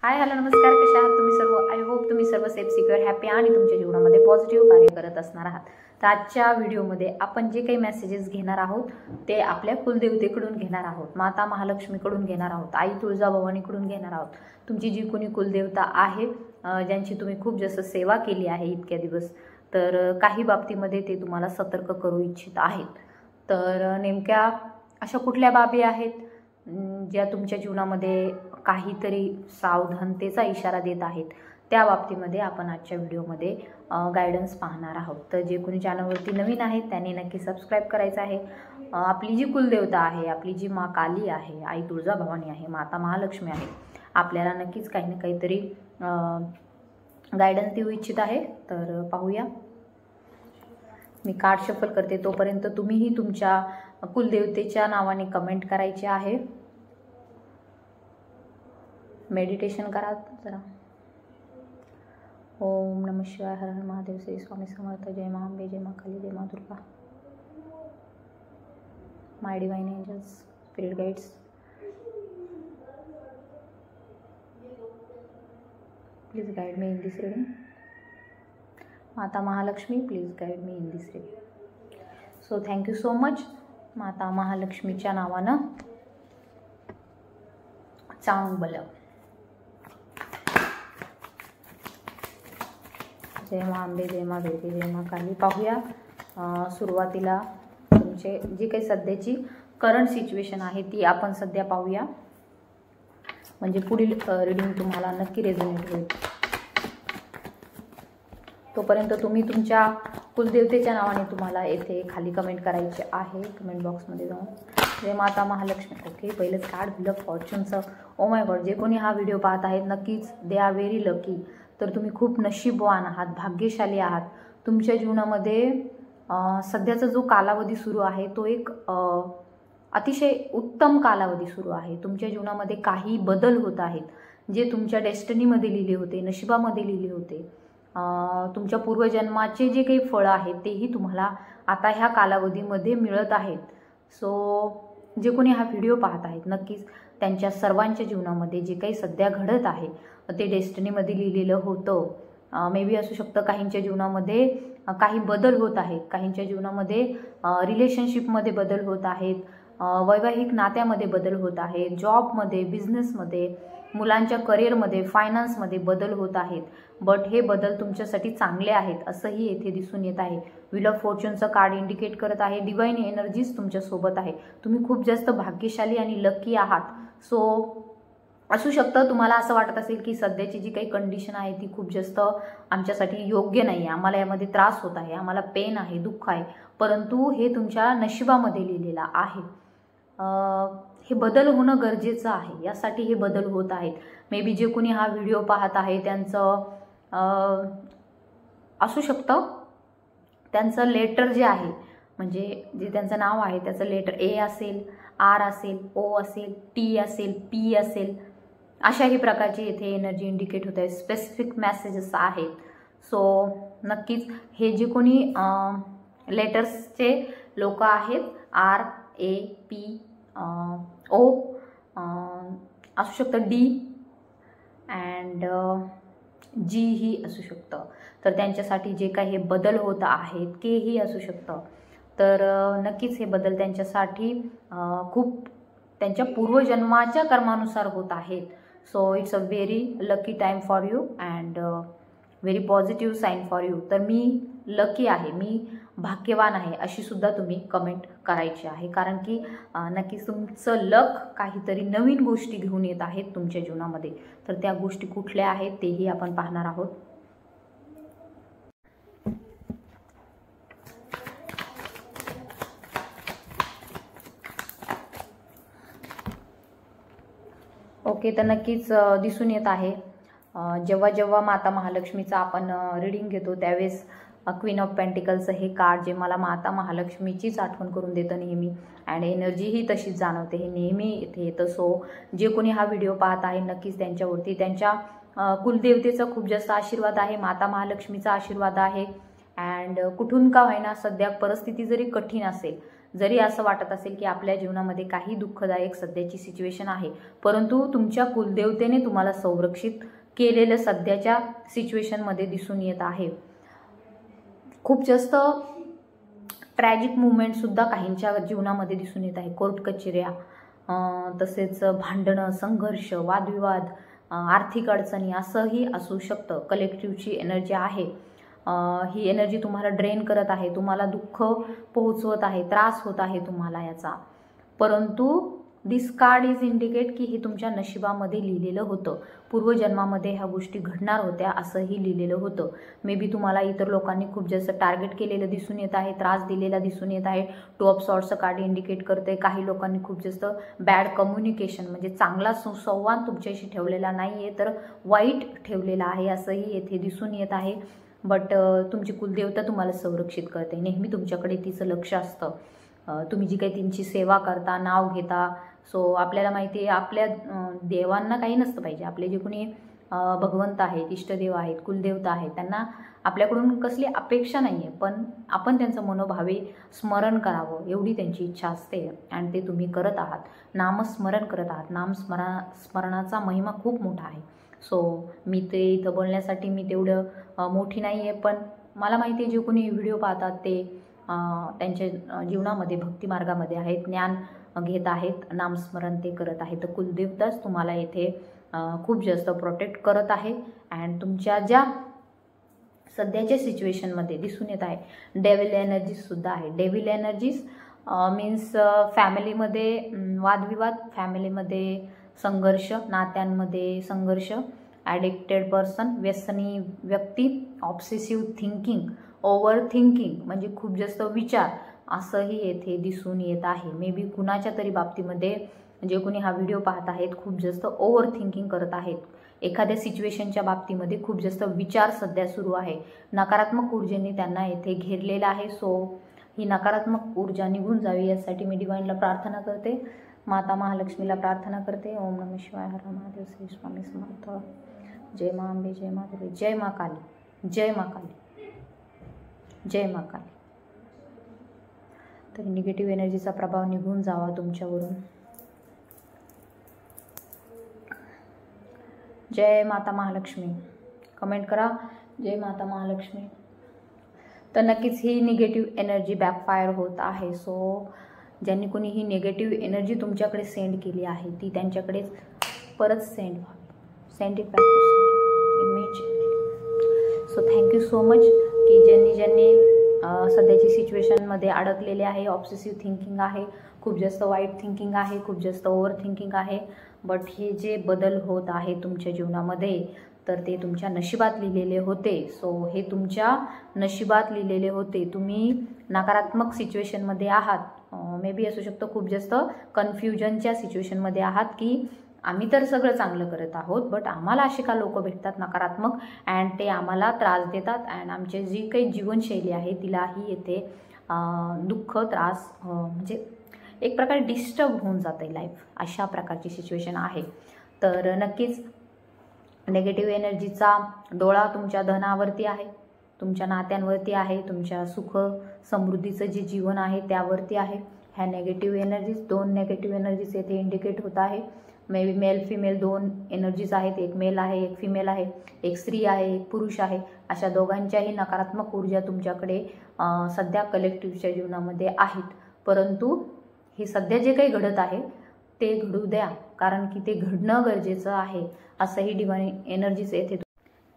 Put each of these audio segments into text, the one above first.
Hi hello नमस्कार, कशा आहात तुम्ही सर्व? आय होप तुम्ही सर्व सेफ सिक्युअर हॅपी आणि तुमच्या जीवनामध्ये पॉझिटिव्ह कार्य करत असणार आहात. तर आजच्या व्हिडिओमध्ये आपण जे काही मेसेजेस घेणार आहोत ते आपल्या कुलदेवतेकडून घेणार आहोत, माता महालक्ष्मीकडून घेणार आहोत, आई तुळजाभवानीकडून घेणार आहोत. तुमची जी कोणी कुलदेवता आहे, ज्यांची तुम्ही खूप जास्त सेवा केली आहे इतक्या दिवस, तर काही बाबतीमध्ये ते तुम्हाला सतर्क करू इच्छित आहेत. तर नेमक्या अशा कुठल्या बाबी आहेत ज्या तुमच्या जीवनामध्ये काहीतरी सावधानतेचा इशारा देत आहेत, त्या बाबतीमध्ये आपण आजच्या व्हिडिओमध्ये गायडन्स पाहणार आहोत. तर जे कोणी चॅनलवरती नवीन आहेत त्यांनी नक्की सबस्क्राईब करायचं आहे. आपली जी कुलदेवता आहे, आपली जी माँ काली आहे, आई तुळजाभवानी आहे, माता महालक्ष्मी आहे, आपल्याला नक्कीच काही ना काहीतरी गायडन्स देऊ इच्छित आहे. तर पाहूया. मी कार्ड शफल करते, तोपर्यंत तुम्हीही तुमच्या कुलदेवतेच्या नावाने कमेंट करायचे आहे. मेडिटेशन करा जरा. ओम नमः शिवाय, हर हर महादेव, श्री स्वामी समर्थ, जय मां अंबे, जय मां काली, जय मां Durga. My divine angels, spirit guides, please guide me in this reading. माता Mahalakshmi, please guide me in this reading. So thank you so much. माता महालक्ष्मीच्या नावानं चांगलं. जय मां अंबे, जय मां दुर्गे, जय मां काली. पाहूया सुरुवातीला तुमचे जी काही सध्याची करंट सिच्युएशन आहे ती आपण सध्या पाहूया, म्हणजे पुढील रीडिंग तुम्हाला नक्की रेझोनेट होईल. तोपर्यंत तुम्ही तुमच्या कुलदेवतेच्या नावाने तुम्हाला येथे खाली कमेंट करायचे आहे, कमेंट बॉक्समध्ये जाऊन. जय माता महालक्ष्मी. ओके, पहिलंच कार्ड दिलं फॉर्च्यूनचं. ओ माय गॉड, जे कोणी हा व्हिडिओ पाहत आहेत नक्कीच दे आर व्हेरी लकी. तर तुम्ही खूप नशीबवान आहात, भाग्यशाली आहात. तुमच्या जीवनामध्ये सध्याचा जो कालावधी सुरू आहे तो एक अतिशय उत्तम कालावधी सुरू आहे. तुमच्या जीवनामध्ये काही बदल होत आहेत जे तुमच्या डेस्टिनीमध्ये लिहिले होते, नशिबामध्ये लिहिले होते. तुमच्या पूर्वजन्माचे जे काही फळं आहेत तेही तुम्हाला आता ह्या कालावधीमध्ये मिळत आहेत. सो जे कोणी हा व्हिडिओ पाहत आहेत नक्कीच त्यांच्या सर्वांच्या जीवनामध्ये जे काही सध्या घडत आहे ते डेस्टिनीमध्ये लिहिलेलं होतं. मे बी असू शकतं काहींच्या जीवनामध्ये काही बदल होत आहेत, काहींच्या जीवनामध्ये रिलेशनशिपमध्ये बदल होत आहेत, वैवाहिक नात्यामध्ये बदल होत आहेत, जॉबमध्ये, बिझनेसमध्ये, मुलांच्या करिअरमध्ये, फायनान्समध्ये बदल होत आहेत. बट हे बदल तुमच्यासाठी चांगले आहेत असंही येथे दिसून येत आहे. व्हील ऑफ फॉर्च्यूनचं कार्ड इंडिकेट करत आहे डिवाइन एनर्जीज तुमच्यासोबत आहे. तुम्ही खूप जास्त भाग्यशाली आणि लकी आहात. सो असू शकतं तुम्हाला असं वाटत असेल की सध्याची जी काही कंडिशन आहे ती खूप जास्त आमच्यासाठी योग्य नाही आहे, आम्हाला यामध्ये त्रास होत आहे, आम्हाला पेन आहे, दुःख आहे, परंतु हे तुमच्या नशिबामध्ये लिहिलेलं आहे. हे बदल होणं गरजेचं आहे, यासाठी हे बदल होत आहेत. मे बी जे कोणी हा व्हिडिओ पाहत आहे त्यांचं असू शकतं त्यांचं लेटर जे आहे, म्हणजे जे त्यांचं नाव आहे त्याचं लेटर ए असेल, आर असेल, ओ असेल, टी असेल, पी असेल, अशाही प्रकारची येथे एनर्जी इंडिकेट होत आहे. स्पेसिफिक मेसेजेस आहेत. सो नक्कीच हे जे कोणी लेटर्सचे लोक आहेत, आर, ए, पी, ओ असू शकतं, डी अँड जी ही असू शकतं. तर त्यांच्यासाठी जे काही हे बदल होत आहेत के ही असू शकतं. तर नक्कीच हे बदल त्यांच्यासाठी खूप त्यांच्या पूर्वजन्माच्या कर्मानुसार होत आहेत. So it's a very lucky time for you and very positive sign for you. तर मी लकी आहे, मी भाग्यवान आहे अशी सुद्धा तुम्ही कमेंट करायची आहे, कारण की नक्कीच तुमचं लक काहीतरी नवीन गोष्टी घेऊन येत आहेत तुमच्या जीवनामध्ये. तर त्या गोष्टी कुठल्या आहेत तेही आपण पाहणार आहोत. ओके, तर नक्कीच दिसून येत आहे जेव्हा जेव्हा माता महालक्ष्मीचा आपण रीडिंग घेतो त्यावेळेस क्वीन ऑफ पेंटिकल्सचं हे कार्ड जे मला माता महालक्ष्मीचीच आठवण करून देतं नेहमी, अँड एनर्जीही तशीच जाणवते, हे नेहमी इथे येतं. सो जे कोणी हा व्हिडिओ पाहत आहे नक्कीच त्यांच्यावरती त्यांच्या कुलदेवतेचा खूप जास्त आशीर्वाद आहे, माता महालक्ष्मीचा आशीर्वाद आहे. अँड कुठून का होईना सध्या परिस्थिती जरी कठीण असेल, जरी असं वाटत असेल की आपल्या जीवनामध्ये काही दुःखदायक सध्याची सिच्युएशन आहे, परंतु तुमच्या कुलदेवतेने तुम्हाला संरक्षित केलेलं सध्याच्या सिच्युएशनमध्ये दिसून येत आहे. खूप जास्त ट्रॅजिक मुवमेंटसुद्धा काहींच्या जीवनामध्ये दिसून येत आहे. कोर्ट कचेऱ्या, तसेच भांडणं, संघर्ष, वादविवाद, आर्थिक अडचणी असंही असू शकतं. कलेक्टिव्हची एनर्जी आहे, ही एनर्जी तुम्हाला ड्रेन करत आहे, तुम्हाला दुःख पोहोचवत आहे, त्रास होत आहे तुम्हाला याचा. परंतु दिस कार्ड इज इंडिकेट की हे तुमच्या नशिबामध्ये लिहिलेलं होतं. पूर्वजन्मामध्ये ह्या गोष्टी घडणार होत्या असंही लिहिलेलं होतं. मे बी तुम्हाला इतर लोकांनी खूप जास्त टार्गेट केलेलं दिसून येत आहे, त्रास दिलेला दिसून येत आहे. 2 ऑफ सॉर्ड्सचं कार्ड इंडिकेट करते काही लोकांनी खूप जास्त बॅड कम्युनिकेशन म्हणजे चांगला सुसंवाद तुमच्याशी ठेवलेला नाही आहे, तर वाईट ठेवलेला आहे असंही येथे दिसून येत आहे. बट तुमची कुलदेवता तुम्हाला संरक्षित करते. नेहमी तुमच्याकडे तिचं लक्ष असतं. तुम्ही जी काही त्यांची सेवा करता, नाव घेता. सो आपल्याला माहिती आहे आपल्या देवांना काही नसतं पाहिजे. आपले जे कोणी भगवंत आहेत, इष्टदेव आहेत, कुलदेवता आहेत, त्यांना आपल्याकडून कसली अपेक्षा नाही आहे, पण आपण त्यांचं मनोभावे स्मरण करावं एवढी त्यांची इच्छा असते आणि ते तुम्ही करत आहात. नामस्मरण करत आहात. स्मरणाचा महिमा खूप मोठा आहे. सो मी ते इथं बोलण्यासाठी मी तेवढं मोठी नाही आहे, पण मला माहिती आहे जे कोणी व्हिडिओ पाहतात ते त्यांच्या जीवनामध्ये भक्तिमार्गामध्ये आहेत, ज्ञान घेत आहेत, नामस्मरण ते करत आहेत. तर कुलदेवताच तुम्हाला येथे खूप जास्त प्रोटेक्ट करत आहे. अँड तुमच्या ज्या सध्याच्या सिच्युएशनमध्ये दिसून येत आहे डेव्हिल एनर्जीजसुद्धा आहे. डेव्हिल एनर्जीज मीन्स फॅमिलीमध्ये वादविवाद, फॅमिलीमध्ये संघर्ष, नात्यांमध्ये संघर्ष, ॲडिक्टेड पर्सन, व्यसनी व्यक्ती, ऑब्सेसिव्ह थिंकिंग, ओव्हर थिंकिंग म्हणजे खूप जास्त विचार असंही येथे दिसून येत आहे. मे बी कुणाच्या तरी बाबतीमध्ये जे कोणी हा व्हिडिओ पाहत आहेत खूप जास्त ओव्हर थिंकिंग करत आहेत. एखाद्या सिच्युएशनच्या बाबतीमध्ये खूप जास्त विचार सध्या सुरू आहे. नकारात्मक ऊर्जेने त्यांना येथे घेरलेलं आहे. सो ही नकारात्मक ऊर्जा निघून जावी यासाठी मी डिवाइनला प्रार्थना करते, माता महालक्ष्मीला प्रार्थना करते. ओम नमः शिवाय, हर महादेव, श्री स्वामी समर्थ. जय मा अंबे, जय मा दुर्गे, जय मा काली, जय मा काली, जय मा काली. तर निगेटिव्ह एनर्जीचा प्रभाव निघून जावा तुमच्यावरून. जय माता महालक्ष्मी. कमेंट करा जय माता महालक्ष्मी. तर नक्कीच ही निगेटिव्ह एनर्जी बॅकफायर होत आहे. सो ज्यांनी कोणी ही निगेटिव्ह एनर्जी तुमच्याकडे सेंड केली आहे ती त्यांच्याकडे परत send it back image. So thank you so much की ज्यांनी सध्याची सिच्युएशनमध्ये अडकलेले आहे. ऑब्सेसिव्ह थिंकिंग आहे, खूप जास्त वाईट थिंकिंग आहे, खूप जास्त ओव्हर थिंकिंग आहे. बट हे जे बदल होत आहे तुमच्या जीवनामध्ये तर ते तुमच्या नशिबात लिहिलेले होते. सो हे तुमच्या नशिबात लिहिलेले होते. तुम्ही नकारात्मक सिच्युएशनमध्ये आहात. मे बी असू शकतं खूप जास्त कन्फ्युजनच्या सिच्युएशनमध्ये आहात की आम्ही तर सगळं चांगलं करत आहोत, बट आम्हाला असे का लोक भेटतात नकारात्मक अँड ते आम्हाला त्रास देतात अँड आमची जी काही जीवनशैली आहे तिलाही येथे दुःख, त्रास म्हणजे एक प्रकारे डिस्टर्ब होऊन जाते लाईफ. अशा प्रकारची सिच्युएशन आहे. तर नक्कीच नेगेटिव्ह एनर्जीचा डोळा तुमच्या धनावरती आहे, तुमच्या नात्यांवरती आहे, तुमच्या सुख समृद्धीचं जे जीवन आहे त्यावरती आहे. ह्या नेगेटिव्ह एनर्जीज, 2 नेगेटिव्ह एनर्जीज येथे इंडिकेट होत आहे. May be male female 2 energies आहेत. एक मेल आहे, एक फिमेल आहे, एक स्त्री आहे, एक पुरुष आहे. अशा दोघांच्याही नकारात्मक ऊर्जा तुमच्याकडे सध्या कलेक्टिव्हच्या जीवनामध्ये आहेत. परंतु हे सध्या जे काही घडत आहे ते घडू द्या, कारण की ते घडणं गरजेचं आहे असंही डिवाइन एनर्जीज येथे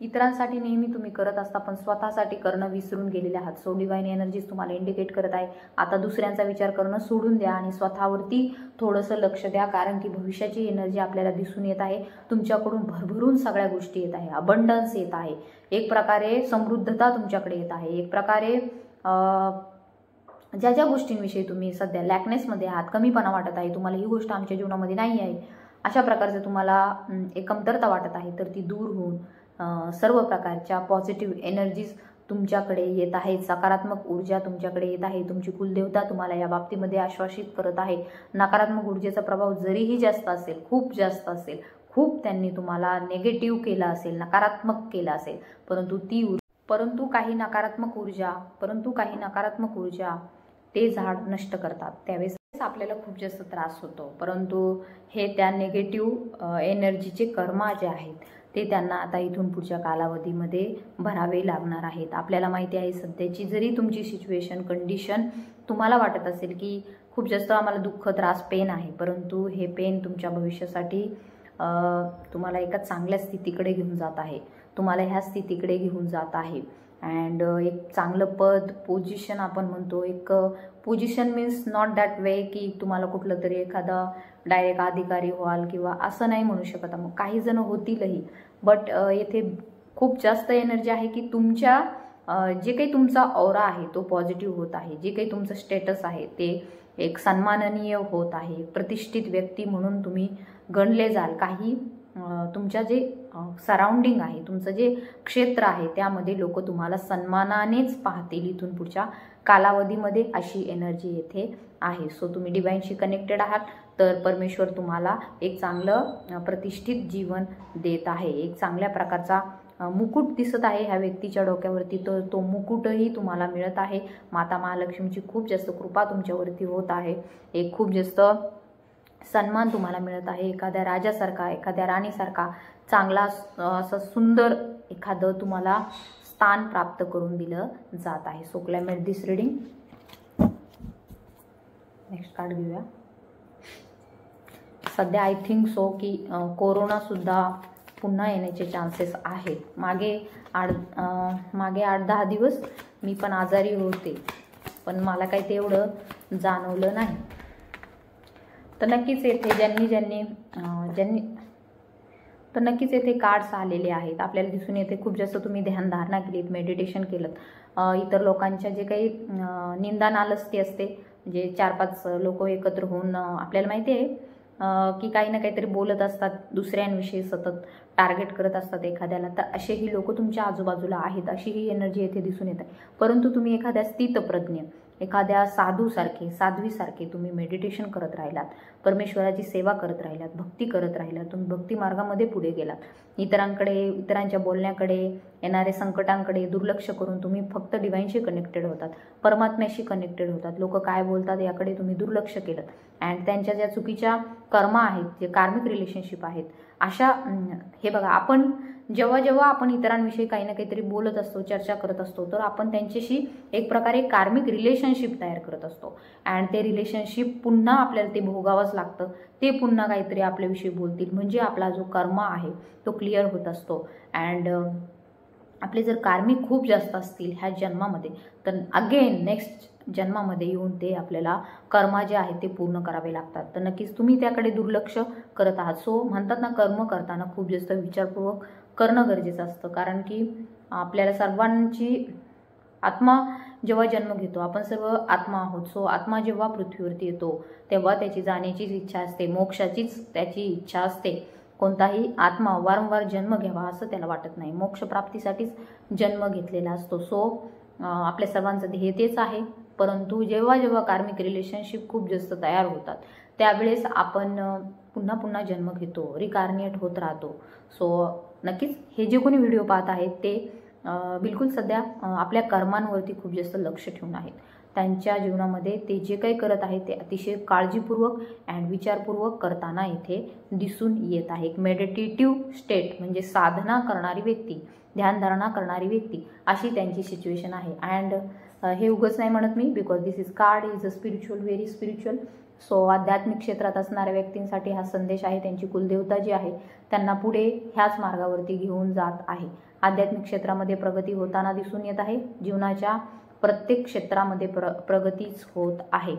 इतरांसाठी नेहमी तुम्ही करत असता, पण स्वतःसाठी करणं विसरून गेलेले आहात. सो डिवाइन एनर्जीज तुम्हाला इंडिकेट करत आहे आता दुसऱ्यांचा विचार करणं सोडून द्या आणि स्वतःवरती थोडंसं लक्ष द्या, कारण की भविष्याची एनर्जी आपल्याला दिसून येत आहे. तुमच्याकडून भरभरून सगळ्या गोष्टी येत आहे, अबंडन्स येत आहे, एक प्रकारे समृद्धता तुमच्याकडे येत आहे. एक प्रकारे ज्या ज्या गोष्टींविषयी तुम्ही सध्या लॅकनेसमध्ये आहात, कमीपणा वाटत आहे, तुम्हाला ही गोष्ट आमच्या जीवनामध्ये नाही आहे, अशा प्रकारचं तुम्हाला एक कमतरता वाटत आहे, तर ती दूर होऊन सर्व प्रकारच्या पॉझिटिव्ह एनर्जीज तुमच्याकडे येत आहेत. सकारात्मक ऊर्जा तुमच्याकडे येत आहे. तुमची कुलदेवता तुम्हाला या बाबतीमध्ये आश्वासित करत आहे. नकारात्मक ऊर्जेचा प्रभाव जरीही जास्त असेल, खूप जास्त असेल, खूप त्यांनी तुम्हाला नेगेटिव्ह केलं असेल, नकारात्मक केलं असेल, परंतु काही नकारात्मक ऊर्जा ते झाड नष्ट करतात, त्यावेळेस आपल्याला खूप जास्त त्रास होतो. परंतु हे त्या निगेटिव्ह एनर्जीचे कर्मा जे आहेत ते त्यांना आता इथून पुढच्या कालावधीमध्ये भरावे लागणार आहेत. आपल्याला माहिती आहे सध्याची जरी तुमची सिच्युएशन कंडिशन तुम्हाला वाटत असेल की खूप जास्त आम्हाला दुःख त्रास पेन आहे, परंतु हे पेन तुमच्या भविष्यासाठी तुम्हाला एका चांगल्या स्थितीकडे घेऊन जात आहे, तुम्हाला ह्या स्थितीकडे घेऊन जात आहे. अँड एक चांगलं पद पोझिशन आपण म्हणतो, एक position means not that way की तुम्हाला कुठलं तरी एखादा डायरेक्ट अधिकारी व्हाल किंवा असं नाही म्हणू शकत. मग काही जण होतीलही, बट येथे खूप जास्त एनर्जी आहे की तुमच्या जे काही तुमचा ऑरा आहे तो पॉझिटिव्ह होत आहे, जे काही तुमचं स्टेटस आहे ते एक सन्माननीय होत आहे, प्रतिष्ठित व्यक्ती म्हणून तुम्ही गणले जाल. काही तुमच्या जे सराउंडिंग आहे, तुमचं जे क्षेत्र आहे त्यामध्ये लोक तुम्हाला सन्मानानेच पाहतील इथून पुढच्या कालावधीमध्ये, अशी एनर्जी येथे आहे. सो तुम्ही डिवाइनशी कनेक्टेड आहात तर परमेश्वर तुम्हाला एक चांगलं प्रतिष्ठित जीवन देत आहे. एक चांगल्या प्रकारचा मुकुट दिसत आहे ह्या व्यक्तीच्या डोक्यावरती, तर तो मुकुटही तुम्हाला मिळत आहे. माता महालक्ष्मीची खूप जास्त कृपा तुमच्यावरती होत आहे, एक खूप जास्त सन्मान तुम्हाला मिळत आहे. एखाद्या राजासारखा, एखाद्या राणीसारखा चांगला असं सुंदर एखादं तुम्हाला स्थान प्राप्त करून दिलं जात आहे. सो क्लायमेट दिस रिडिंग. नेक्स्ट कार्ड घेऊया. सध्या आय थिंक सो की कोरोनासुद्धा पुन्हा येण्याचे चान्सेस आहेत. मागे 8-10 दिवस मी पण आजारी होते, पण मला काही ते एवढं जाणवलं नाही. तर नक्कीच येथे कार्ड्स आलेले आहेत. आपल्याला दिसून येते खूप जास्त तुम्ही ध्यानधारणा केलीत, मेडिटेशन केलं. इतर लोकांच्या जे काही निंदा नालस्ती असते, जे 4-5 लोक एकत्र होऊन आपल्याला माहिती आहे की काही ना काहीतरी बोलत असतात, दुसऱ्यांविषयी सतत टार्गेट करत असतात एखाद्याला, तर असेही लोक तुमच्या आजूबाजूला आहेत, अशी ही एनर्जी येथे दिसून येत आहे. परंतु तुम्ही एखाद्या स्थितप्रज्ञ, एखाद्या साध्वीसारखे तुम्ही मेडिटेशन करत राहिलात, परमेश्वराची सेवा करत राहिलात, भक्ती करत राहिलात, तुम्ही भक्ती मार्गामध्ये पुढे गेलात. इतरांच्या बोलण्याकडे, येणाऱ्या संकटांकडे दुर्लक्ष करून तुम्ही फक्त डिवाइनशी कनेक्टेड होतात, परमात्म्याशी कनेक्टेड होतात. लोक काय बोलतात याकडे तुम्ही दुर्लक्ष केलं. अँड त्यांच्या ज्या चुकीच्या कर्मा आहेत, जे कार्मिक रिलेशनशिप आहेत, अशा हे बघा, आपण जेव्हा आपण इतरांविषयी काही ना काहीतरी बोलत असतो, चर्चा करत असतो, तर आपण त्यांच्याशी एक प्रकारे कार्मिक रिलेशनशिप तयार करत असतो. अँड ते रिलेशनशिप पुन्हा आपल्याला ते भोगावंच लागतं, ते पुन्हा काहीतरी आपल्याविषयी बोलतील, म्हणजे आपला जो कर्म आहे तो क्लिअर होत असतो. अँड आपले जर कार्मिक खूप जास्त असतील ह्या जन्मामध्ये, तर अगेन नेक्स्ट जन्मामध्ये येऊन ते आपल्याला कर्म जे आहे ते पूर्ण करावे लागतात. तर नक्कीच तुम्ही त्याकडे दुर्लक्ष करत आहात. सो म्हणतात ना, कर्म करताना खूप जास्त विचारपूर्वक करणं गरजेचं असतं, कारण की आपल्याला सर्वांची आत्मा जेव्हा जन्म घेतो, आपण सर्व आत्मा आहोत. सो आत्मा जेव्हा पृथ्वीवरती येतो तेव्हा त्याची जाण्याचीच इच्छा असते, मोक्षाचीच त्याची इच्छा असते. कोणताही आत्मा वारंवार जन्म घ्यावा असं त्याला वाटत नाही, मोक्षप्राप्तीसाठीच जन्म घेतलेला असतो. सो आपल्या सर्वांचं ध्येय तेच आहे. परंतु जेव्हा कार्मिक रिलेशनशिप खूप जास्त तयार होतात त्यावेळेस आपण पुन्हा जन्म घेतो, रिकार्निएट होत राहतो. सो नक्कीच हे जे कोणी व्हिडिओ पाहत आहेत ते बिलकुल सध्या आपल्या कर्मांवरती खूप जास्त लक्ष ठेवून आहेत. त्यांच्या जीवनामध्ये ते जे काही करत आहेत ते अतिशय काळजीपूर्वक अँड विचारपूर्वक करताना इथे दिसून येत आहे. एक मेडिटेटिव्ह स्टेट म्हणजे साधना करणारी व्यक्ती, ध्यानधारणा करणारी व्यक्ती, अशी त्यांची सिच्युएशन आहे. अँड हे उगच नाही म्हणत मी, because this is card is a spiritual, very spiritual. So आध्यात्मिक क्षेत्रात असणाऱ्या व्यक्तींसाठी हा संदेश आहे. त्यांची कुलदेवता जी आहे त्यांना पुढे ह्याच मार्गावरती घेऊन जात आहे. आध्यात्मिक क्षेत्रामध्ये प्रगती होताना दिसून येत आहे. जीवनाच्या प्रत्येक क्षेत्रामध्ये प्रगतीच होत आहे.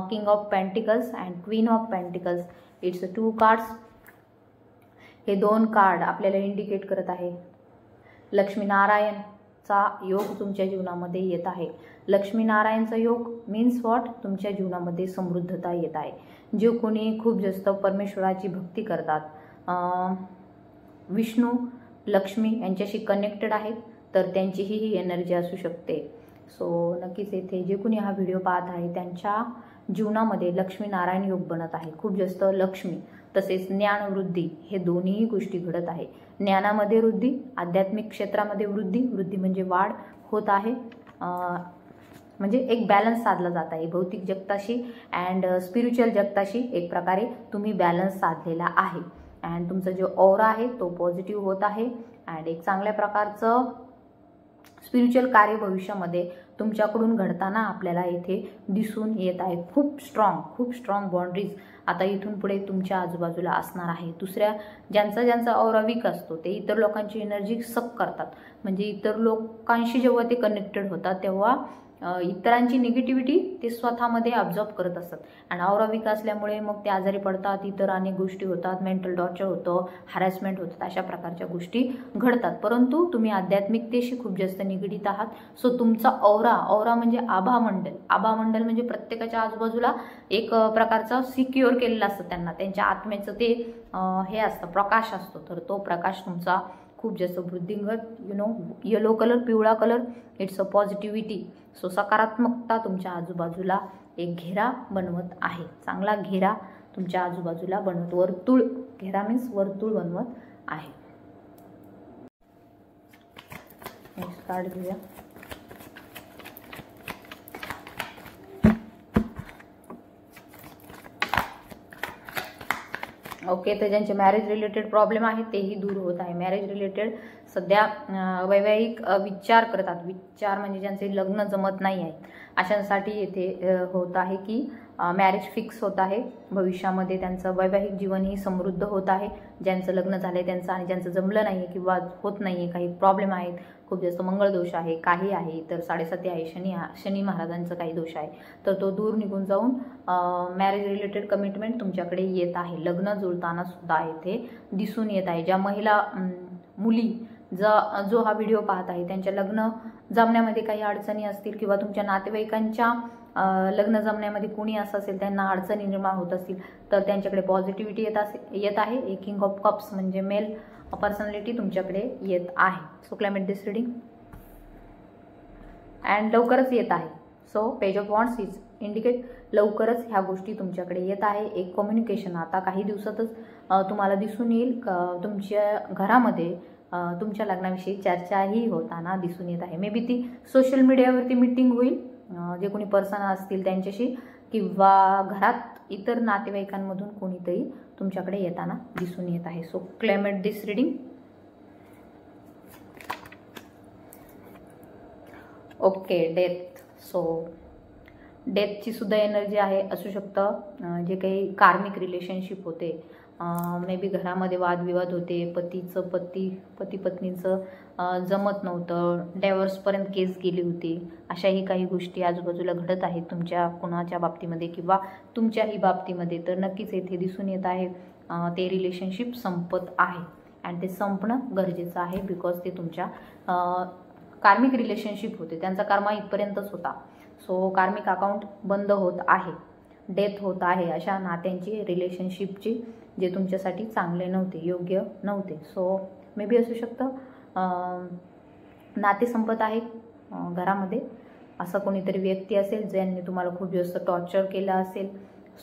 King of pentacles and queen of pentacles, it's 2 cards. हे 2 कार्ड आपल्याला इंडिकेट करत आहे लक्ष्मीनारायणचा योग तुमच्या जीवनामध्ये येत आहे. लक्ष्मीनारायणचा योग मीन्स व्हॉट, तुमच्या जीवनामध्ये समृद्धता येत आहे. जे कोणी खूप जास्त परमेश्वराची भक्ती करतात, विष्णू लक्ष्मी यांच्याशी कनेक्टेड आहेत, तर त्यांचीही ही एनर्जी असू शकते. सो नक्कीच येथे जे कोणी हा व्हिडिओ पाहत आहे त्यांच्या जीवनामध्ये लक्ष्मीनारायण योग बनत आहे. खूप जास्त लक्ष्मी तसेच ज्ञानवृद्धी हे दोन्ही गोष्टी घडत आहे. ज्ञानामध्ये वृद्धी, आध्यात्मिक क्षेत्रामध्ये वृद्धी म्हणजे वाढ होत आहे. म्हणजे एक बॅलन्स साधला जात आहे भौतिक जगताशी अँड स्पिरिच्युअल जगताशी एक प्रकारे तुम्ही बॅलन्स साधलेला आहे. अँड तुमचा जो ऑरा आहे तो पॉझिटिव्ह होत आहे अँड एक चांगल्या प्रकारचं स्पिरिच्युअल कार्य भविष्यामध्ये तुमच्याकडून घडताना आपल्याला इथे दिसून येत आहे. खूप स्ट्रॉंग बाउंड्रीज आता इथून पुढे तुमच्या आजूबाजूला असणार आहे. दुसऱ्या ज्यांचा ऑरा वीक असतो ते इतर लोकांची एनर्जी सक करतात. म्हणजे इतर लोकांशी जेव्हा ते कनेक्टेड होतात तेव्हा इतरांची निगेटिव्हिटी ते स्वतःमध्ये ऑब्झर्व करत असतात. आणि ऑरा वीक असल्यामुळे मग ते आजारी पडतात, इतर अनेक गोष्टी होतात, मेंटल टॉर्चर होतं, हॅरॅसमेंट होतात, अशा प्रकारच्या गोष्टी घडतात. परंतु तुम्ही आध्यात्मिकतेशी खूप जास्त निगडीत आहात. सो तुमचा ऑरा म्हणजे आभामंडल म्हणजे प्रत्येकाच्या आजूबाजूला एक प्रकारचा सिक्युअर केलेला असतं. त्यांना त्यांच्या आत्म्याचं ते हे असतं, प्रकाश असतो. तर तो प्रकाश तुमचा खूप जास्त वृद्धिंगत येलो कलर, पिवळा colour, it's a positivity. So सकारात्मकता तुमच्या आजूबाजूला एक घेरा बनवत आहे. चांगला घेरा तुमच्या आजूबाजूला बनवत, वर्तुळ, घेरा मीन्स वर्तुळ बनवत आहे. नेक्स्ट कार्ड घेऊया. ओके, तर ज्यांचे मॅरेज रिलेटेड प्रॉब्लेम आहे तेही दूर होत आहे. मॅरेज रिलेटेड सध्या वैवाहिक विचार करतात. विचार म्हणजे ज्यांचे लग्न जमत नाही आहे अशांसाठी येथे होत आहे की मॅरेज फिक्स होत आहे. भविष्यामध्ये त्यांचं वैवाहिक जीवनही समृद्ध होत आहे. ज्यांचं लग्न झालं आहे त्यांचं आणि ज्यांचं जमलं नाही आहे किंवा होत नाही आहे, काही प्रॉब्लेम आहेत, खूप जास्त मंगळदोष आहे, काही आहे, तर 7.5 आहे, शनी महाराजांचं काही दोष आहे, तर तो दूर निघून जाऊन मॅरेज रिलेटेड कमिटमेंट तुमच्याकडे येत आहे. लग्न जुळताना सुद्धा येथे दिसून येत आहे. ज्या महिला मुली जो हा व्हिडिओ पाहत आहे त्यांच्या लग्न जमण्यामध्ये काही अडचणी असतील किंवा तुमच्या नातेवाईकांच्या लग्न जमण्यामध्ये कोणी असं असेल त्यांना अडचणी निर्माण होत असतील तर त्यांच्याकडे पॉझिटिव्हिटी येत आहे. एक किंग ऑफ कप्स म्हणजे मेल पर्सनॅलिटी तुमच्याकडे येत आहे. So climate this reading and लवकरच येत आहे. So page of wands is indicate लवकरच ह्या गोष्टी तुमच्याकडे येत आहे. एक कम्युनिकेशन आता काही दिवसातच तुम्हाला दिसून येईल. तुमच्या घरामध्ये तुमच्या लग्नाविषयी चर्चाही होताना दिसून येत आहे. मे बी ती सोशल मीडियावरती मीटिंग होईल, जे कोणी पर्सन असतील त्यांच्याशी, किंवा घरात इतर नातेवाईकांमधून कोणीतरी तुमच्याकडे येताना दिसून येत आहे. सो क्लेमेट दिस रिडिंग. Okay, death. सो डेथची सुद्धा एनर्जी आहे, असू शकतं. जे काही कार्मिक रिलेशनशिप होते, मे बी घरामध्ये वादविवाद होते, पती पत्नीचं जमत नव्हतं, डायव्हर्सपर्यंत केस गेली होती, अशाही काही गोष्टी आजूबाजूला घडत आहेत तुमच्या कुणाच्या बाबतीमध्ये किंवा तुमच्याही बाबतीमध्ये. तर नक्कीच येथे दिसून येत आहे ते रिलेशनशिप संपत आहे अँड ते संपणं गरजेचं आहे. बिकॉज ते तुमच्या कार्मिक रिलेशनशिप होते, त्यांचा कर्मा इथपर्यंतच होता. सो कार्मिक अकाउंट बंद होत आहे, डेथ होत आहे अशा नात्यांची, रिलेशनशिपची, जे तुमच्यासाठी चांगले नव्हते, योग्य नव्हते. सो मे बी असू शकतं नाते संपत आहेत घरामध्ये. असं कोणीतरी व्यक्ती असेल ज्यांनी तुम्हाला खूप जास्त टॉर्चर केलं असेल.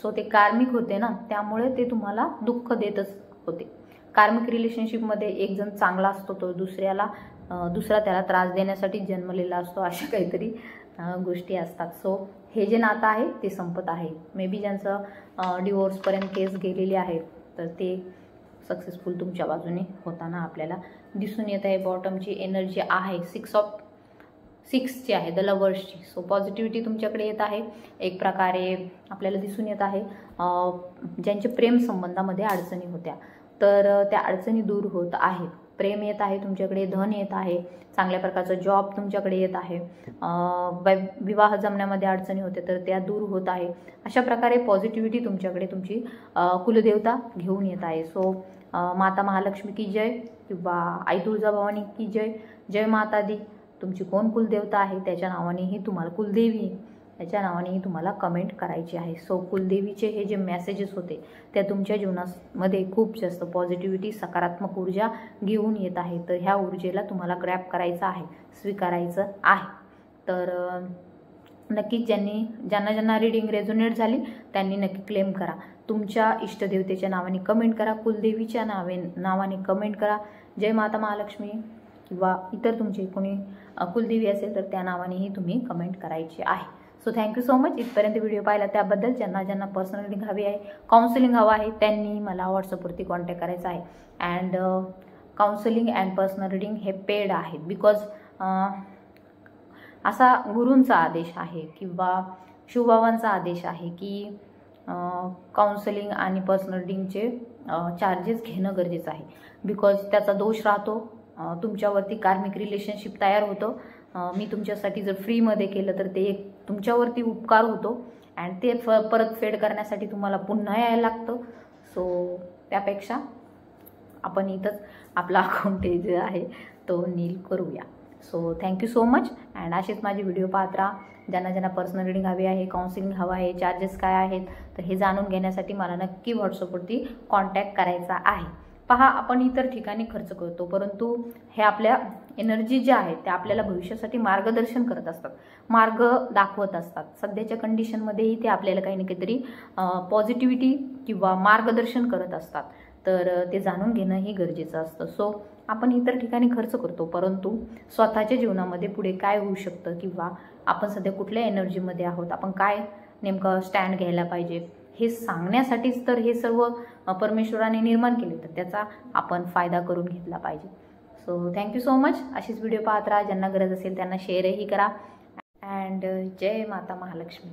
सो ते कार्मिक होते ना, त्यामुळे ते तुम्हाला दुःख देतच होते. कार्मिक रिलेशनशिपमध्ये एक जण चांगला असतो, तो दुसरा त्याला त्रास देण्यासाठी जन्मलेला असतो, अशा काहीतरी गोष्टी असतात. सो हे जे नातं आहे ते संपत आहे. मे बी ज्यांचं डिवोर्सपर्यंत केस गेलेली आहे तर ते सक्सेसफुल तुमच्या बाजूने होताना आपल्याला दिसून येत आहे. बॉटमची एनर्जी आहे 6ची आहे, द लवर्सची. सो पॉझिटिव्हिटी तुमच्याकडे येत आहे. एक प्रकारे आपल्याला दिसून येत आहे ज्यांचे प्रेम संबंधामध्ये अडचणी होत्या तर त्या अडचणी दूर होत आहेत. प्रेम येत आहे तुमच्याकडे, धन येत आहे, चांगल्या प्रकारचा जॉब तुमच्याकडे येत आहे, विवाह जमण्यामध्ये अडचणी होते तर त्या दूर होत आहे. अशा प्रकारे पॉझिटिव्हिटी तुमच्याकडे तुमची कुलदेवता घेऊन येत आहे. सो माता महालक्ष्मी की जय किंवा आई तुळजाभवानी की जय, जय माता दी. तुमची कोण कुलदेवता आहे त्याच्या नावानेही तुम्हाला, कुलदेवी याच्या नावानेही तुम्हाला कमेंट करायची आहे. सो कुलदेवीचे हे जे मेसेजेस होते त्या तुमच्या जीवनामध्ये खूप जास्त पॉझिटिव्हिटी, सकारात्मक ऊर्जा घेऊन येत आहे. तर ह्या ऊर्जेला तुम्हाला ग्रॅब करायचं आहे, स्वीकारायचं आहे. तर नक्कीच ज्यांना रीडिंग रेझोनेट झाली त्यांनी नक्की क्लेम करा. तुमच्या इष्टदेवतेच्या नावाने कमेंट करा, कुलदेवीच्या नावाने कमेंट करा. जय माता महालक्ष्मी, किंवा इतर तुमचे कोणी कुलदेवी असेल तर त्या नावानेही तुम्ही कमेंट करायची आहे. So thank you so much. इथपर्यंत व्हिडिओ पाहिला त्याबद्दल. ज्यांना पर्सनल रीडिंग हवी आहे, काउन्सिलिंग हवं आहे, त्यांनी मला व्हॉट्सअपवरती कॉन्टॅक्ट करायचा आहे. And counselling and personal reading हे पेड आहेत, बिकॉज असा गुरूंचा आदेश आहे किंवा शिवबाबांचा आदेश आहे की काउन्सिलिंग आणि पर्सनल रीडिंगचे चार्जेस घेणं गरजेचं आहे. बिकॉज त्याचा दोष राहतो, तुमच्यावरती कार्मिक रिलेशनशिप तयार होतं. मी तुमच्यासाठी जर फ्रीमध्ये केलं तर ते एक तुमच्यावरती उपकार होतो अँड ते परत फेड करण्यासाठी तुम्हाला पुन्हा यायला लागतं. सो त्यापेक्षा आपण इथंच आपला अकाउंट जे आहे तो नील करूया. So thank you so much. And असेच माझे व्हिडिओ पाहत राहा. ज्यांना पर्सनल रीडिंग हवी आहे, काउन्सिलिंग हवं आहे, चार्जेस काय आहेत, तर हे जाणून घेण्यासाठी मला नक्की व्हॉट्सअपवरती कॉन्टॅक्ट करायचा आहे. पहा, आपण इतर ठिकाणी खर्च करतो, परंतु हे आपल्या एनर्जी ज्या आहेत त्या आपल्याला भविष्यासाठी मार्गदर्शन करत असतात, मार्ग दाखवत असतात. सध्याच्या कंडिशनमध्येही ते आपल्याला काही ना काहीतरी पॉझिटिव्हिटी किंवा मार्गदर्शन करत असतात. तर ते जाणून घेणं ही गरजेचं असतं. सो आपण इतर ठिकाणी खर्च करतो, परंतु स्वतःच्या जीवनामध्ये पुढे काय होऊ शकतं किंवा आपण सध्या कुठल्या एनर्जीमध्ये आहोत, आपण काय नेमकं स्टँड घ्यायला पाहिजे हे सांगण्यासाठीच तर हे सर्व परमेश्वराने निर्माण केले, तर त्याचा आपण फायदा करून घेतला पाहिजे. So thank you so much. अशीच व्हिडिओ पाहत राहा. ज्यांना गरज असेल त्यांना शेअरही करा. अँड जय माता महालक्ष्मी.